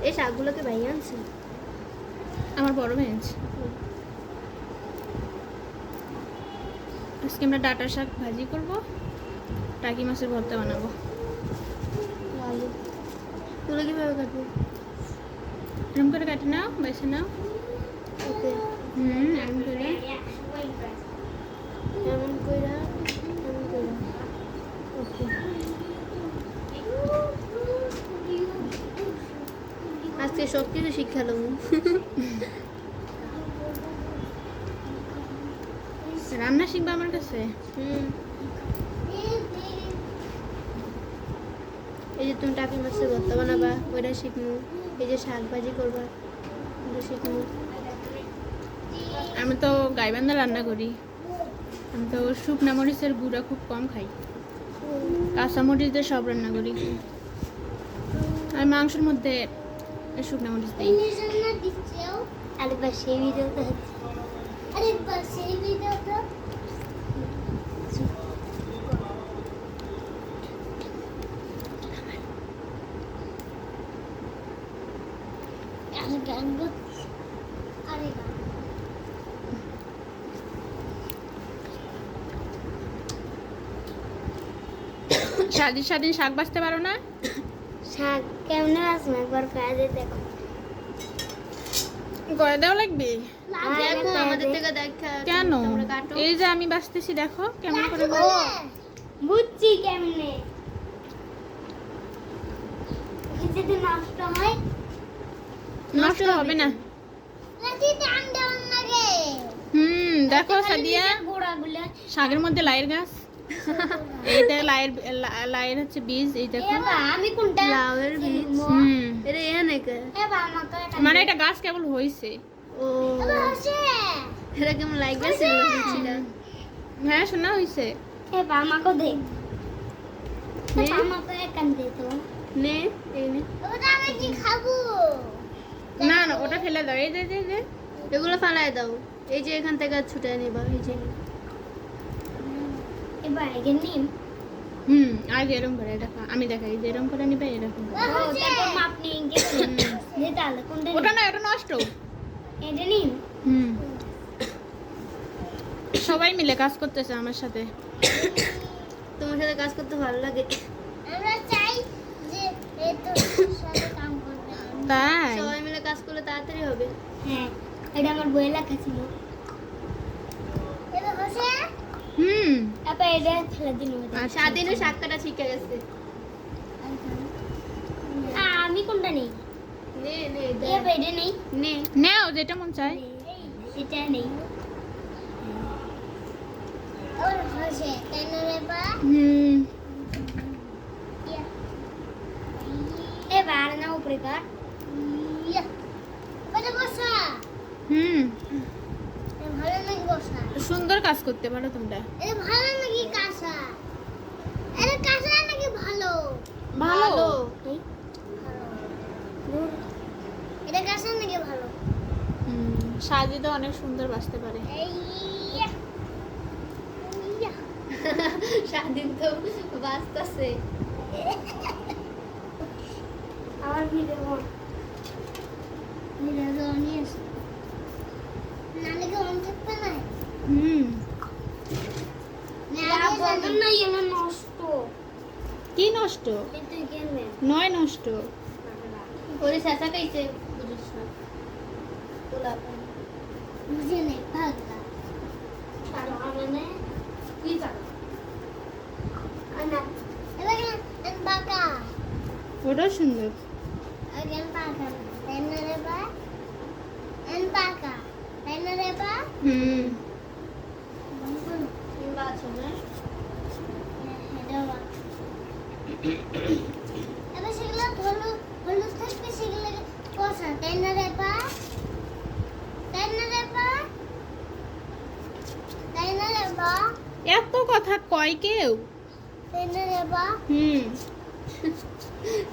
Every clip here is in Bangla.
এই শাকগুলোকে ভাই আনছে আমার বড় বেঞ্চ। আজকে আমরা ডাঁটার শাক ভাজি করব, টাকি মাছের ভর্তা বানাবো। আলু তুলো কিভাবে কাটবো? এরকম করে কাটি নাও, বেছে নাও। ওকে এরকম করে। এমন কইরা ওকে। আজকে সব কিছু শিক্ষালাম। রান্না শিখবা আমার কাছে? এই যে তুমি টাকি মাছের ভর্তা বানাবা, ওইটা শিখবো। এই যে শাক ভাজি করবা, ওইটা শিখবো। আমি তো গাইবান্ধা রান্না করি। আমি তো শুকনা মরিচের গুঁড়া খুব কম খাই, কাঁচা মরিচ দিয়ে সব রান্না করি। আর মাংসের মধ্যে শুকনা মরিচ দিই। আরেকবার সেই ভিডিওটা স্বাধীন স্বাধীন শাক বাঁচতে পারো না? শাক কেমন আছে একবার কাজে দেখো। করে দেওয়া লাগবে দেখো আমাদের থেকে দেখা কেন? তোমরা কাটো। এই যে আমি বাঁচতেছি, দেখো কেমন করে। ও বুঝছি কেমনে যদি নষ্ট হয়। নষ্ট হবে না। দেখো সাদিয়া, শাকের মধ্যে লাইয়ের গাছ। এইটা লাইয়ের হচ্ছে বীজ। এই দেখো আমি কোনটা লাউয়ের বীজ। এটা এখানে কে মানে এটা গাছ কেবল হইছে। ও এটা কেমন লাগছে বলছিলা? হ্যাঁ শোনা হইছে। এ বামাকে দে, বামাকে কান দে তো নে। এই নে, ওটা আমি কি খাবো? না না ওটা ফেলে দাও। এই যে এগুলো ফালাই দাও। এই যে এখান থেকে ছুটে নিবা। এই যে এবার এখানে নিন। আর এরকম করে দেখো, আমি দেখাই যে এরকম করে নিবে, এরকম করে। ও তারপর মাপ নিয়ে গেছে নে। তাহলে কোনটা ওটা না, ওটা নষ্ট। এটা নিন। সবাই মিলে কাজ করতেছে আমার সাথে। তোমার সাথে কাজ করতে ভালো লাগে। আমরা চাই যে এত সাথে কাজ করতে। তাই সবাই মিলে কাজ করলে তাড়াতাড়ি হবে। হ্যাঁ, এটা আমার বই লেখা ছিল। এটা হচ্ছে আপা এটা ফেলে দিন। স্বাধীনও শাক কাটা শিখে গেছে। আমি কোনটা নেই? নে নে এটা নেই। নে নাও যেটা মন চায়। এটা নেই। ওর হচ্ছে কেন রে বা? এবার না উপরে কাট। ওটা বসা। ভালো নাকি বসা? সুন্দর কাজ করতে পারো তোমরা। এটা ভালো নাকি কাঁচা? এটা কাঁচা নাকি ভালো? ভালো। এটা কাঁচা নাকি ভালো? সাজি তো অনেক সুন্দর বাঁচতে পারে। স্বাধীন তো বাঁচতেছে। আমার ভিডিও নিয়ে আসে নালে কি অন থাকবে না? না এলো নষ্ট। কি নষ্ট? কিন্তু কেমনে নয় নষ্ট। ওরে চাচা কইছে বুঝছ না। তোলা বুঝে নেই পাগলা। পাগলা মানে কি জানো? আনা এবার এন বাকা। ওটাও সুন্দর। এন বাকা এন রে বা। এন বাকা এন রে বা। এন বা আছে না? এটা বা। এবার সেগুলো হলুদ থাকবে, সেগুলো কষা। তাই না রে বা? তাই না রে বা? তাই না রে বা? এত কথা কয় কেউ? তাই না রে বা?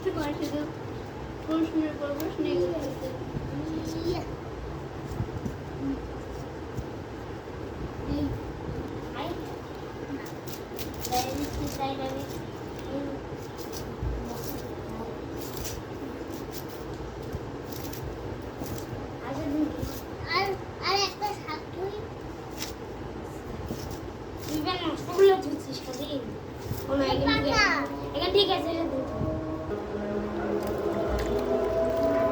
তোমার শুধু প্রশ্নের পর প্রশ্নই করতেছে। ওগুলো ধুচ্ছিস খালি ও না এখান ঠিক আছে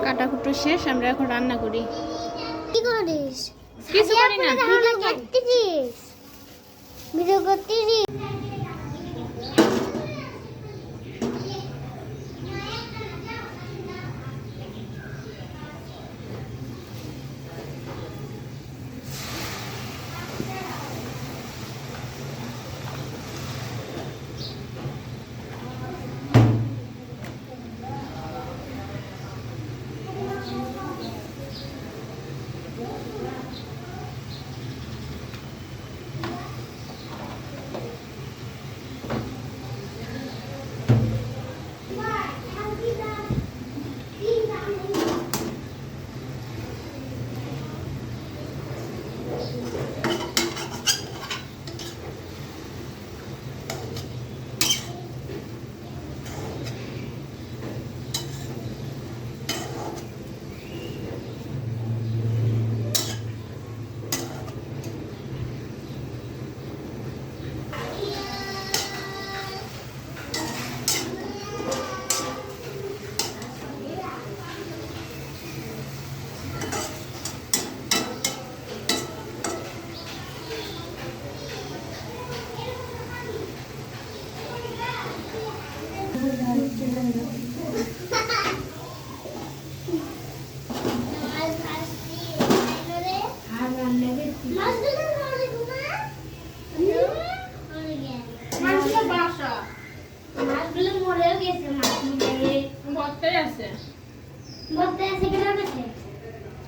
কাটাকুটো শেষ, আমরা এখন রান্না করি। কি করিস? কিছু করি না। ভিডিও করতেছিস?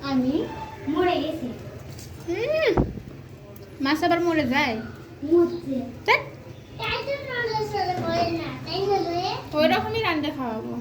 আমি মরে গেছে মাছ আবার মরে যায়। ধ্যাৎ, ওই রকমই রান্না খাওয়াবো।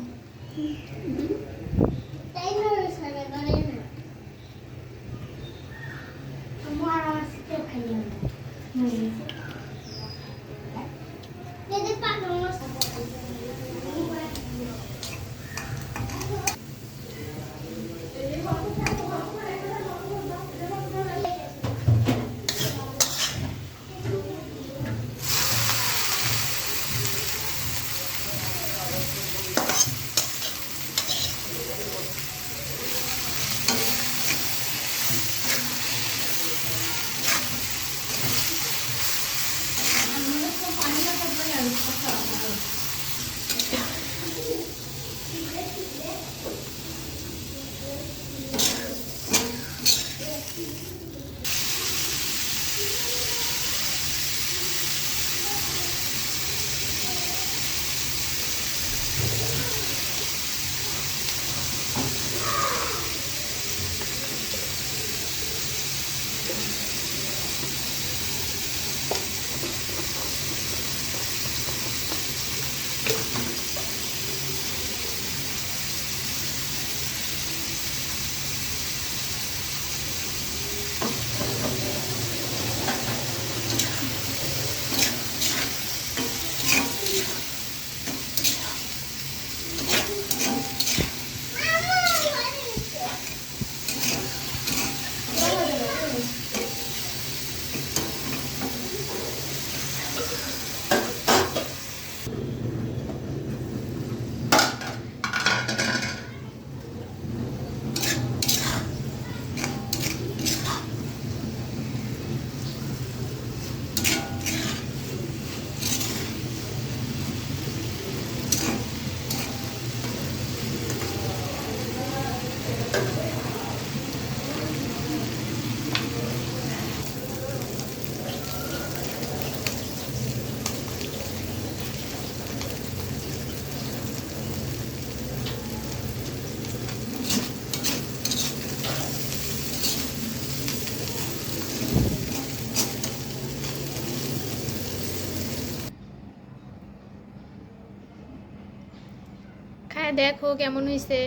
খায় দেখো কেমন হয়েছে।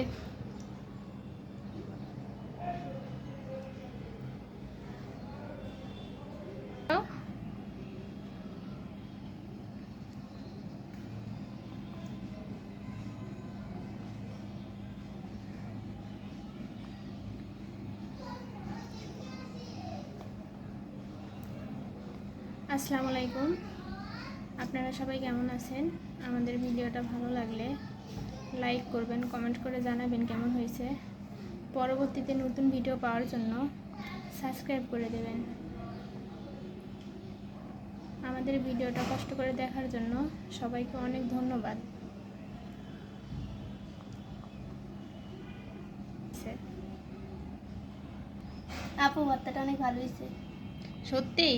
আসসালামু আলাইকুম। আপনারা সবাই কেমন আছেন? আমাদের ভিডিওটা ভালো লাগলে লাইক করবেন, কমেন্ট করে জানাবেন কেমন হয়েছে। পরবর্তীতে নতুন ভিডিও পাওয়ার জন্য সাবস্ক্রাইব করে দেবেন। আমাদের ভিডিওটা কষ্ট করে দেখার জন্য সবাইকে অনেক ধন্যবাদ। আপু ভর্তাটা অনেক ভালো হয়েছে। সত্যি?